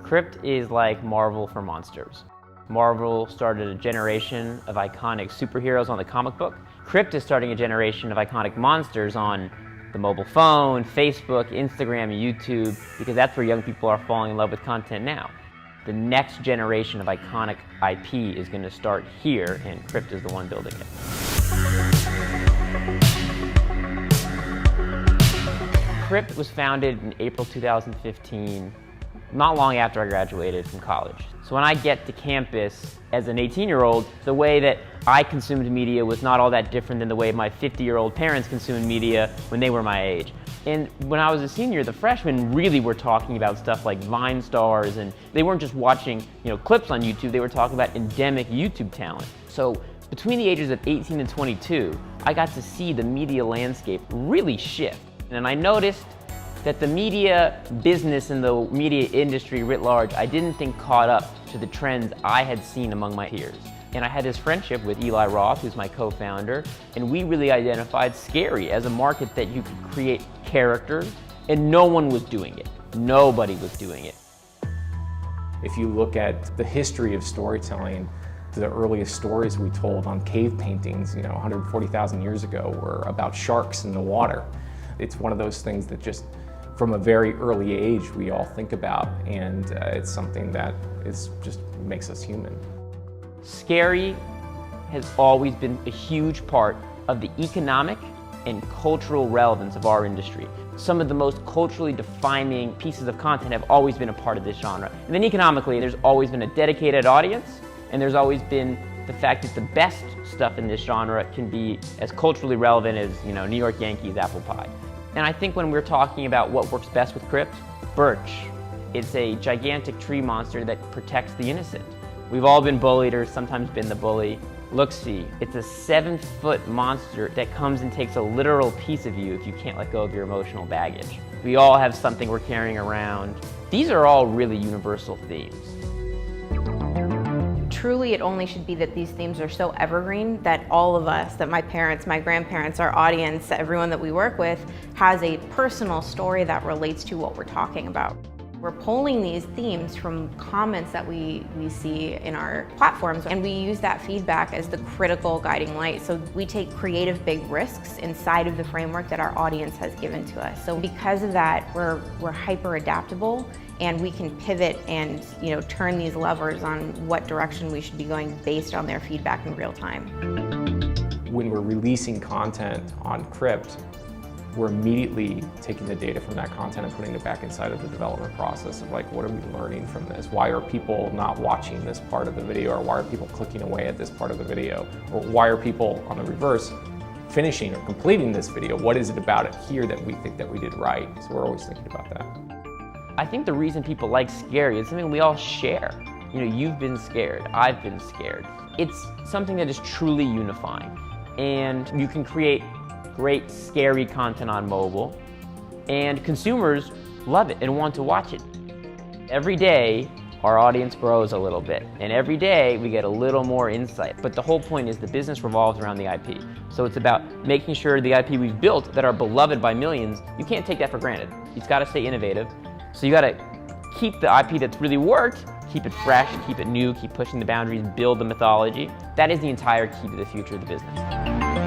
Crypt is like Marvel for monsters. Marvel started a generation of iconic superheroes on the comic book. Crypt is starting a generation of iconic monsters on the mobile phone, Facebook, Instagram, YouTube, because that's where young people are falling in love with content now. The next generation of iconic IP is going to start here, and Crypt is the one building it. Crypt was founded in April 2015, not long after I graduated from college. So when I get to campus as an 18-year-old, the way that I consumed media was not all that different than the way my 50-year-old parents consumed media when they were my age. And when I was a senior, the freshmen really were talking about stuff like Vine stars, and they weren't just watching, clips on YouTube, they were talking about endemic YouTube talent. So between the ages of 18 and 22, I got to see the media landscape really shift. And I noticed that the media business and the media industry writ large, I didn't think caught up to the trends I had seen among my peers. And I had this friendship with Eli Roth, who's my co-founder, and we really identified scary as a market that you could create characters, and no one was doing it. Nobody was doing it. If you look at the history of storytelling, the earliest stories we told on cave paintings, 140,000 years ago, were about sharks in the water. It's one of those things that just, from a very early age, we all think about, and it's something that just makes us human. Scary has always been a huge part of the economic and cultural relevance of our industry. Some of the most culturally defining pieces of content have always been a part of this genre. And then economically, there's always been a dedicated audience, and there's always been the fact that the best stuff in this genre can be as culturally relevant as, New York Yankees apple pie. And I think when we're talking about what works best with Crypt, birch. It's a gigantic tree monster that protects the innocent. We've all been bullied or sometimes been the bully. Look-see, it's a 7-foot monster that comes and takes a literal piece of you if you can't let go of your emotional baggage. We all have something we're carrying around. These are all really universal themes. Truly, it only should be that these themes are so evergreen that all of us, that my parents, my grandparents, our audience, everyone that we work with, has a personal story that relates to what we're talking about. We're pulling these themes from comments that we see in our platforms, and we use that feedback as the critical guiding light. So we take creative big risks inside of the framework that our audience has given to us. So because of that, we're hyper adaptable, and we can pivot and turn these levers on what direction we should be going based on their feedback in real time. When we're releasing content on Crypt, we're immediately taking the data from that content and putting it back inside of the development process of what are we learning from this? Why are people not watching this part of the video? Or why are people clicking away at this part of the video? Or why are people, on the reverse, finishing or completing this video? What is it about it here that we think that we did right? So we're always thinking about that. I think the reason people like scary is something we all share. You've been scared, I've been scared. It's something that is truly unifying. And you can create great scary content on mobile, and consumers love it and want to watch it. Every day, our audience grows a little bit, and every day we get a little more insight. But the whole point is the business revolves around the IP. So it's about making sure the IP we've built that are beloved by millions, you can't take that for granted. You've got to stay innovative. So you got to keep the IP that's really worked, keep it fresh, keep it new, keep pushing the boundaries, build the mythology. That is the entire key to the future of the business.